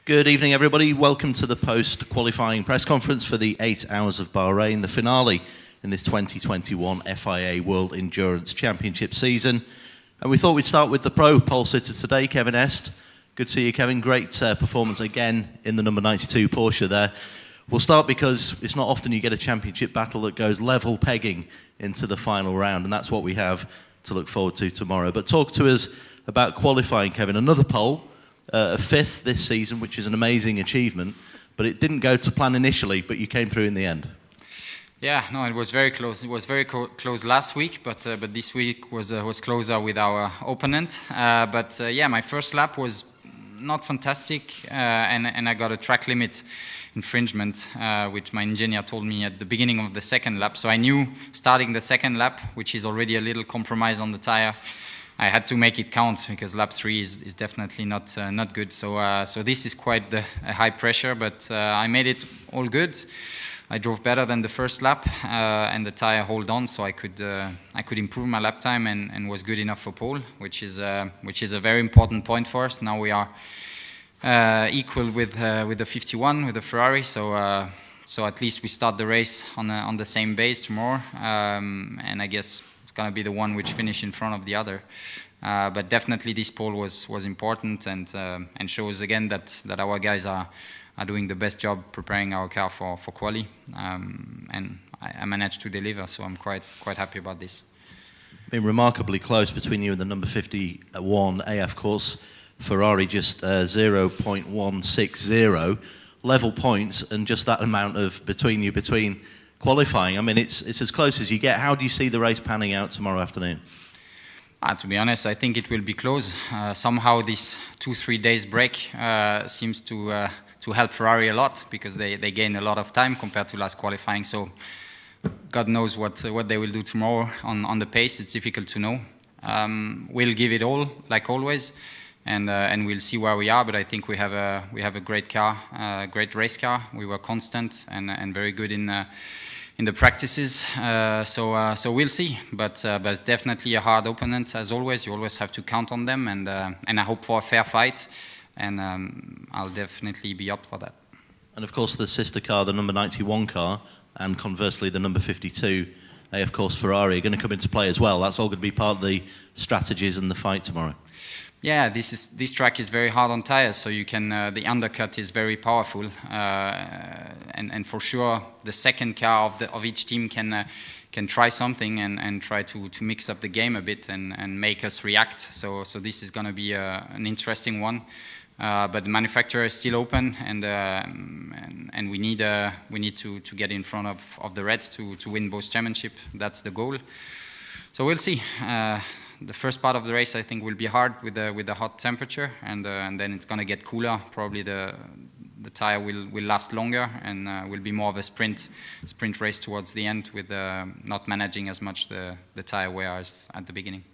Good evening, everybody. Welcome to the post-qualifying press conference for the 8 Hours of Bahrain, the finale in this 2021 FIA World Endurance Championship season. And we thought we'd start with the pro pole sitter today, Kevin Est. Good to see you, Kevin. Great performance again in the number 92 Porsche there. We'll start because it's not often you get a championship battle that goes level pegging into the final round, and that's what we have to look forward to tomorrow. But talk to us about qualifying, Kevin. Another pole. A fifth this season, which is an amazing achievement, but it didn't go to plan initially, but you came through in the end. Yeah, no, it was very close. It was very close last week, but this week was closer with our opponent. Yeah, my first lap was not fantastic, and I got a track limit infringement, which my engineer told me at the beginning of the second lap. So I knew starting the second lap, which is already a little compromise on the tire, I had to make it count because lap 3 is definitely not good. So this is quite a high pressure, but I made it all good. I drove better than the first lap, and the tire hold on, so I could improve my lap time and was good enough for pole, which is a very important point for us. Now we are equal with the 51 with the Ferrari, so at least we start the race on the same base tomorrow, and I guess going to be the one which finish in front of the other, but definitely this pole was important and shows again that our guys are doing the best job preparing our car for quali, and I managed to deliver, so I'm quite happy about this. Been remarkably close between you and the number 51 AF course Ferrari, just 0.160 level points, and just that amount of between qualifying. I mean, it's as close as you get. How do you see the race panning out tomorrow afternoon? To be honest, I think it will be close. Somehow this 2-3 days break seems to help Ferrari a lot, because they gain a lot of time compared to last qualifying. So God knows what they will do tomorrow on the pace. It's difficult to know. We'll give it all, like always, and we'll see where we are. But I think we have a great car, great race car. We were constant and very good in the practices, so we'll see. But it's definitely a hard opponent, as always. You always have to count on them, and I hope for a fair fight, and I'll definitely be up for that. And of course, the sister car, the number 91 car, and conversely the number 52, of course Ferrari, are going to come into play as well. That's all going to be part of the strategies and the fight tomorrow. Yeah, this track is very hard on tires, so you can the undercut is very powerful, and for sure the second car of each team can try something and try to mix up the game a bit and make us react. So this is going to be an interesting one, but the manufacturer is still open, and we need to get in front of the Reds to win both championship. That's the goal. So we'll see. The first part of the race, I think, will be hard with the hot temperature, and then it's going to get cooler. Probably the tire will last longer, and will be more of a sprint race towards the end, with not managing as much the tire wear as at the beginning.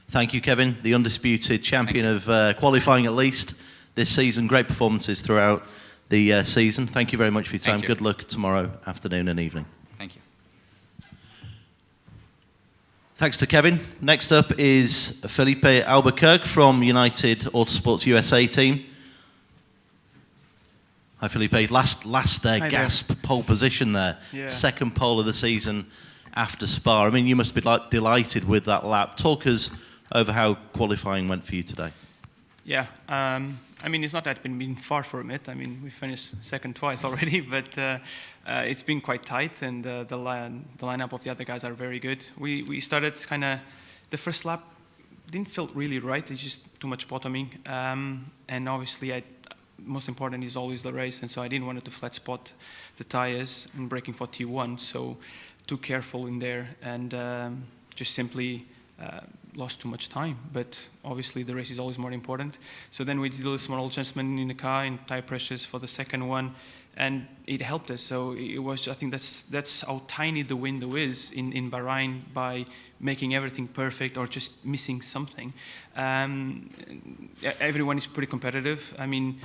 Thank you, Kevin, the undisputed champion of qualifying, at least this season. Great performances throughout the season. Thank you very much for your time. Good luck tomorrow afternoon and evening. Thank you. Thanks to Kevin. Next up is Felipe Alba Kirk from United Autosports USA team. Hi, Felipe. Last gasp pole position there. Yeah. Second pole of the season after Spa. I mean, you must be delighted with that lap. Talk us over how qualifying went for you today. Yeah. I mean, it's not that we've been far from it. I mean, we finished second twice already, but it's been quite tight, and the lineup of the other guys are very good. We started kind of, the first lap didn't feel really right. It's just too much bottoming, and obviously most important is always the race, and so I didn't want to flat spot the tires and braking for T1, so too careful in there, and just simply lost too much time. But obviously the race is always more important. So then we did a small adjustment in the car and tire pressures for the second one, and it helped us. So it was, I think that's how tiny the window is in Bahrain, by making everything perfect or just missing something. Everyone is pretty competitive. I mean,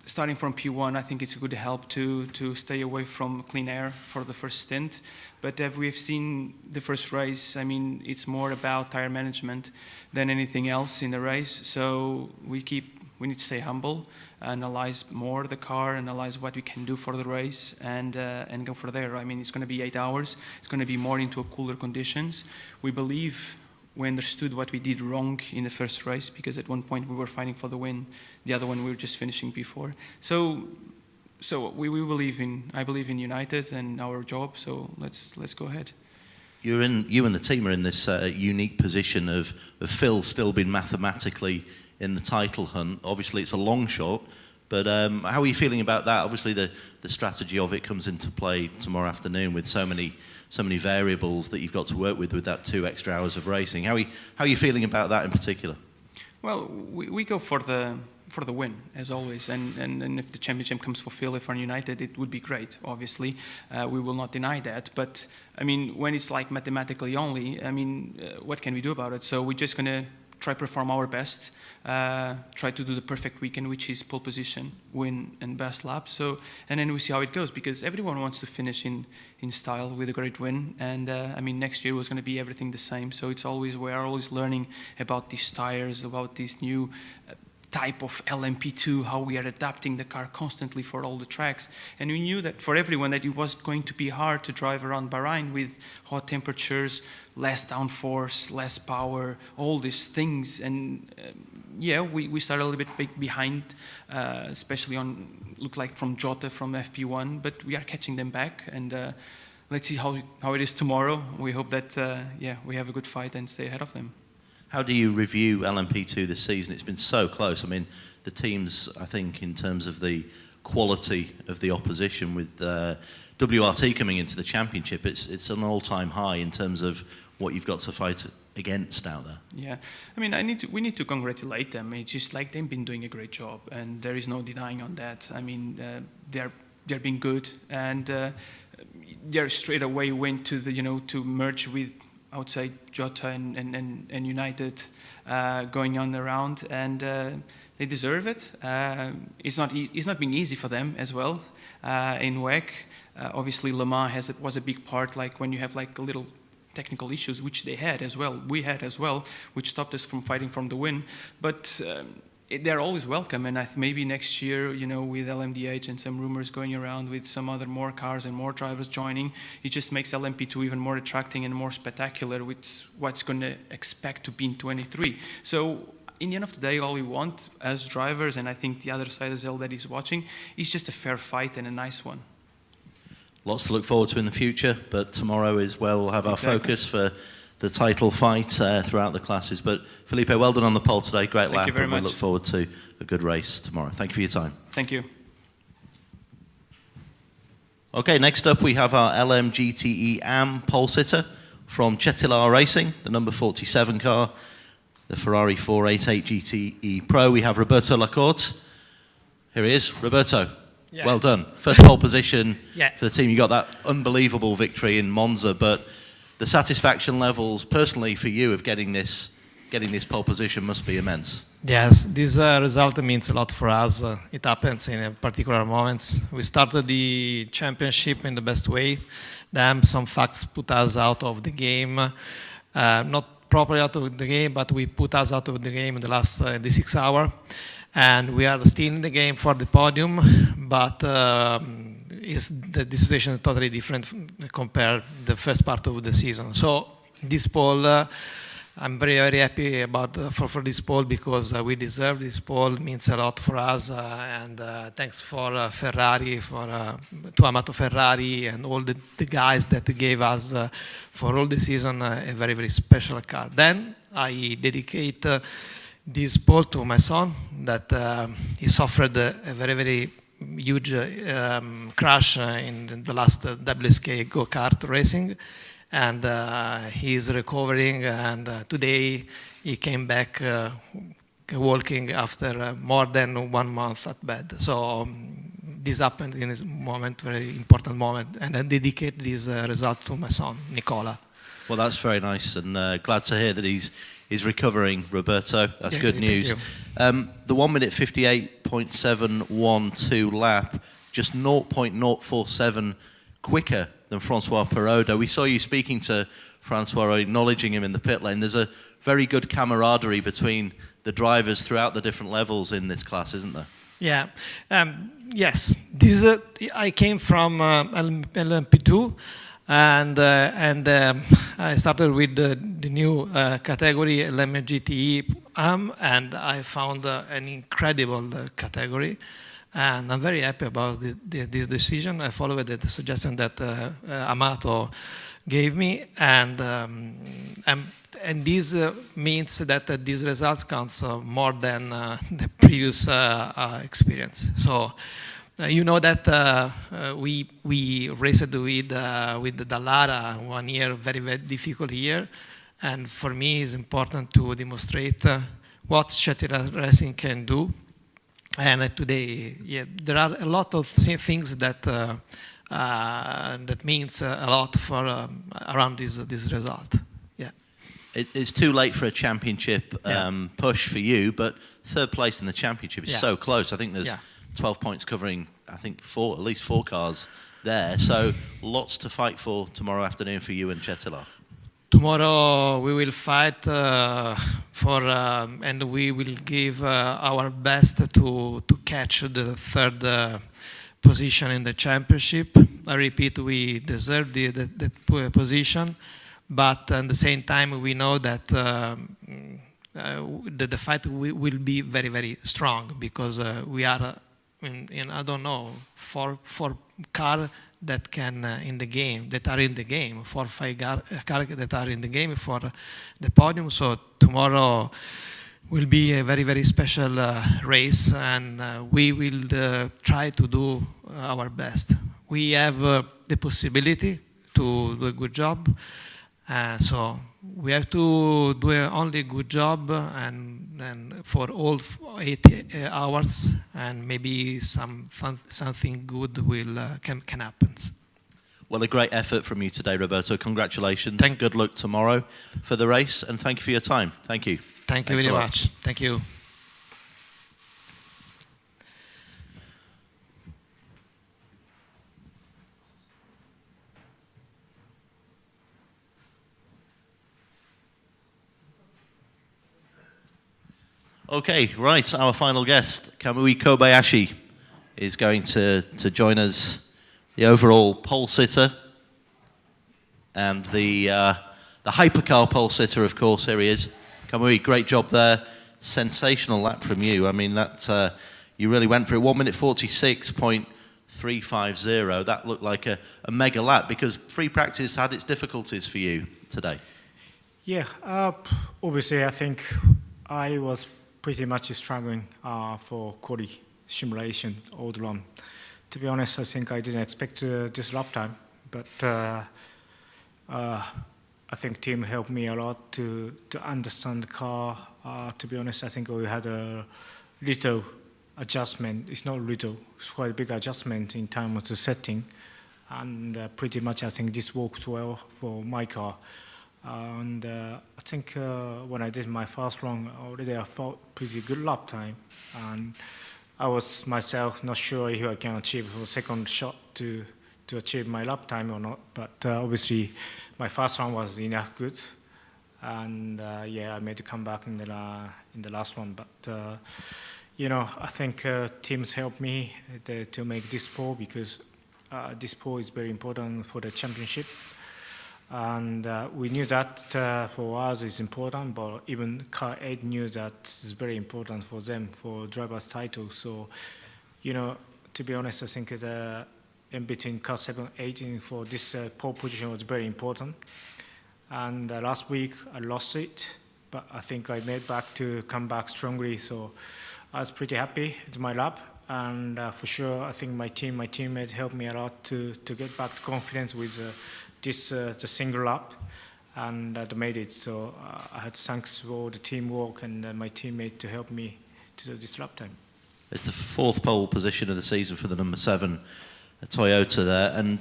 starting from P1, I think it's a good help to stay away from clean air for the first stint. But as we've seen the first race, I mean, it's more about tire management than anything else in the race. So we keep we need to stay humble, analyze more the car, analyze what we can do for the race, and go for there. I mean, it's going to be 8 hours. It's going to be more into cooler conditions. We believe we understood what we did wrong in the first race, because at one point we were fighting for the win. The other one we were just finishing before. So we believe I believe in United and our job. So let's go ahead. You and the team are in this unique position of Phil still being mathematically in the title hunt. Obviously, it's a long shot, but how are you feeling about that? Obviously, the strategy of it comes into play tomorrow afternoon with so many variables that you've got to work with that 2 extra hours of racing. How are you feeling about that in particular? Well, we go for the win, as always, and if the championship comes for Phil, for United, it would be great, obviously. We will not deny that, but, I mean, when it's like mathematically only, I mean, what can we do about it? So we're just going to try to perform our best, try to do the perfect weekend, which is pole position, win, and best lap. So, and then we see how it goes, because everyone wants to finish in style with a great win. And I mean, next year was going to be everything the same. So it's always, we are always learning about these tires, about these new type of LMP2, how we are adapting the car constantly for all the tracks. And we knew that for everyone that it was going to be hard to drive around Bahrain with hot temperatures, less downforce, less power, all these things. And yeah, we started a little bit behind, especially on, look like from Jota, from FP1, but we are catching them back. And let's see how it is tomorrow. We hope that, yeah, we have a good fight and stay ahead of them. How do you review LMP2 this season? It's been so close. I mean, the teams, I think, in terms of the quality of the opposition with WRT coming into the championship, it's an all-time high in terms of what you've got to fight against out there. Yeah, I mean, we need to congratulate them. It's just like they've been doing a great job, and there is no denying on that. I mean, they're being good, and they straight away went to the to merge with, I would say, Jota and United going on around, and they deserve it. It's not been easy for them as well in WEC. Obviously, Le Mans was a big part. Like when you have like a little technical issues, which they had as well, we had as well, which stopped us from fighting from the win. But they're always welcome, and maybe next year, with LMDH and some rumors going around with some other more cars and more drivers joining, it just makes LMP2 even more attracting and more spectacular, with what's going to expect to be in 23. So in the end of the day, all we want as drivers, and I think the other side as well that is watching, is just a fair fight and a nice one. Lots to look forward to in the future, but tomorrow is where we'll have our focus for the title fight throughout the classes. But Felipe, well done on the pole today. Great lap. Thank you very much. We look forward to a good race tomorrow. Thank you for your time. Thank you. Okay, next up we have our LMGTE AM pole sitter from Cetilar Racing, the number 47 car, the Ferrari 488 GTE Pro. We have Roberto Lacorte. Here he is. Roberto, well done. First pole position for the team. You got that unbelievable victory in Monza, but the satisfaction levels, personally, for you of getting this pole position must be immense. Yes, this result means a lot for us. It happens in particular moments. We started the championship in the best way. Then some facts put us out of the game. Not properly out of the game, but we put us out of the game in the last the 6 hours. And we are still in the game for the podium, but the situation is totally different compared to the first part of the season. So this pole, I'm very, very happy for this pole, because we deserve this pole. It means a lot for us, and thanks for Ferrari, to Amato Ferrari and all the guys that gave us for all the season a very, very special car. Then I dedicate this pole to my son, that he suffered a very, very huge crash in the last WSK go-kart racing, and he is recovering, and today he came back walking after more than 1 month at bed. So this happened in this moment, very important moment, and I dedicate this result to my son, Nicola. Well, that's very nice, and glad to hear that he's recovering, Roberto. That's good news. The 1 minute 58.712 lap, just 0.047 quicker than Francois Perraudot. We saw you speaking to Francois, acknowledging him in the pit lane. There's a very good camaraderie between the drivers throughout the different levels in this class, isn't there? Yeah, yes. This I came from LMP2, and I started with the new category LM GTE, and I found an incredible category, and I'm very happy about this decision. I followed the suggestion that Amato gave me, and this means that these results counts more than the previous experience. So you know that we raced with Dallara 1 year, very, very difficult year, and for me it's important to demonstrate what Shetty racing can do. And today, yeah, there are a lot of things that that means a lot for around this result. Yeah. It's too late for a championship push for you, but third place in the championship is so close. I think there's 12 points covering, I think, at least four cars there. So lots to fight for tomorrow afternoon for you and Chetila. Tomorrow we will fight and we will give our best to catch the third position in the championship. I repeat, we deserve the position, but at the same time we know that the fight will be very, very strong, because we are in I don't know, four cars that can in the game, that are in the game, 4 or 5 cars that are in the game for the podium. So tomorrow will be a very, very special race, and we will try to do our best. We have the possibility to do a good job, so we have to do only a good job, and for all 8 hours, and maybe something good can happen. Well, a great effort from you today, Roberto. Congratulations. Good luck tomorrow for the race, and thank you for your time. Thank you. Thank you very much. Thank you. Okay, right, our final guest, Kamui Kobayashi, is going to join us, the overall pole sitter, and the hypercar pole sitter, of course. Here he is. Kamui, great job there. Sensational lap from you. I mean, that you really went for it. 1 minute 46.350. That looked like a mega lap, because free practice had its difficulties for you today. Yeah, obviously I think I was pretty much struggling for quality simulation all the long. To be honest, I think I didn't expect this lap time, but I think team helped me a lot to understand the car. To be honest, I think we had a little adjustment. It's not little, it's quite a big adjustment in terms of the setting, and pretty much I think this worked well for my car. And I think when I did my first run, already I felt pretty good lap time, and I was myself not sure if I can achieve a second shot to achieve my lap time or not. But obviously, my first run was enough good, and yeah, I made a comeback in the last one. But you know, I think teams helped me to make this pole, because this pole is very important for the championship. And we knew that for us it's important, but even Car 8 knew that it's very important for them for driver's title. So, you know, to be honest, I think in between Car 7 and 8 for this pole position was very important. And last week I lost it, but I think I made back to come back strongly. So I was pretty happy. It's my lap. And for sure, I think my teammate helped me a lot to get back to confidence with the single lap, and I made it. So I had thanks for the teamwork and my teammate to help me to this lap time. It's the 4th pole position of the season for the number 7 Toyota there, and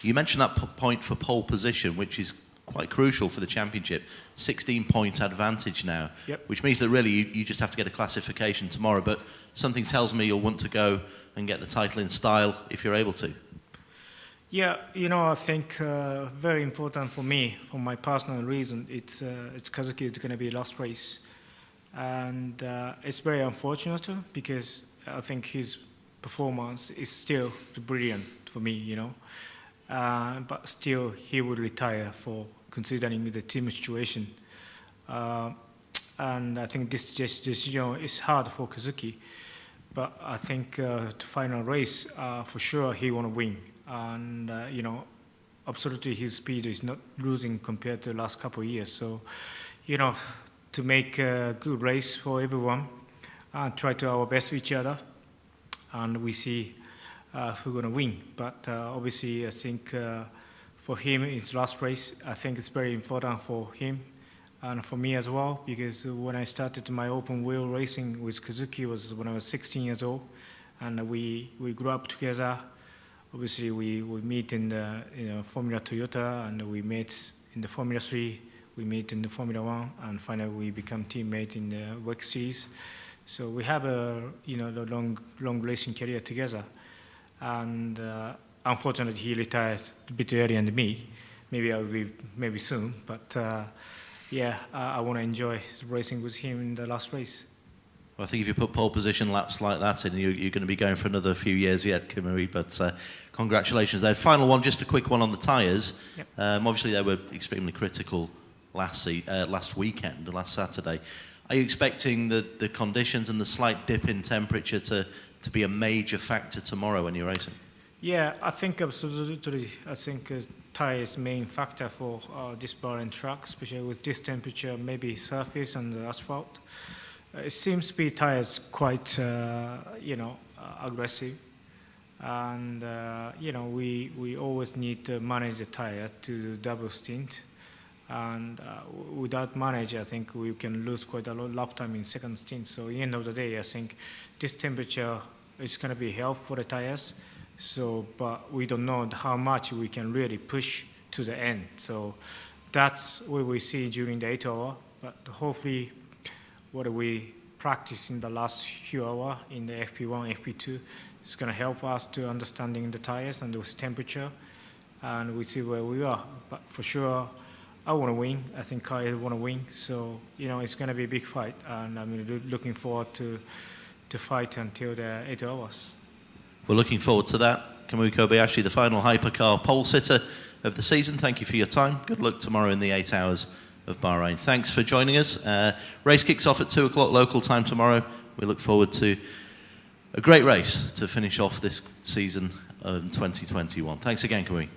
you mentioned that point for pole position, which is quite crucial for the championship. 16-point advantage now, which means that really you just have to get a classification tomorrow, but something tells me you'll want to go and get the title in style if you're able to. Yeah, you know, I think very important for me, for my personal reason, it's Kazuki is going to be last race. And it's very unfortunate because I think his performance is still brilliant for me, you know. But still, he will retire for considering the team situation. And I think this decision is hard for Kazuki. But I think the final race, for sure, he want to win. And, you know, absolutely his speed is not losing compared to the last couple of years. So, you know, to make a good race for everyone and try to our best with each other. And we see who's going to win. But obviously, I think for him, his last race, I think it's very important for him and for me as well, because when I started my open wheel racing with Kazuki was when I was 16 years old, and we grew up together. Obviously, we meet in the Formula Toyota, and we met in the Formula 3, we meet in the Formula 1, and finally we become teammates in the WEC series. So we have a the long racing career together, and unfortunately he retired a bit earlier than me. Maybe I'll be soon, but yeah, I want to enjoy racing with him in the last race. Well, I think if you put pole position laps like that in, you're going to be going for another few years yet, Kamui, but congratulations there. Final one, just a quick one on the tyres. Yep. Obviously they were extremely critical last weekend, last Saturday. Are you expecting the conditions and the slight dip in temperature to be a major factor tomorrow when you're racing? Yeah, I think absolutely. I think tyre is main factor for this Bahrain track, especially with this temperature, maybe surface and the asphalt. It seems to be tyres quite, aggressive, and we always need to manage the tyre to double stint, and without manage, I think we can lose quite a lot of lap time in second stint. So at the end of the day, I think this temperature is going to be helpful for the tyres. So, but we don't know how much we can really push to the end. So that's what we see during the 8 hour. But hopefully, what we practice in the last few hours in the FP1, FP2 is going to help us to understanding the tires and those temperature, and we see where we are. But for sure, I want to win. I think I want to win. So it's going to be a big fight, and I'm looking forward to fight until the 8 hours. We're looking forward to that. Kamui Kobayashi, the final hypercar pole sitter of the season. Thank you for your time. Good luck tomorrow in the 8 hours of Bahrain. Thanks for joining us. Race kicks off at 2 o'clock local time tomorrow. We look forward to a great race to finish off this season in 2021. Thanks again, Kamui.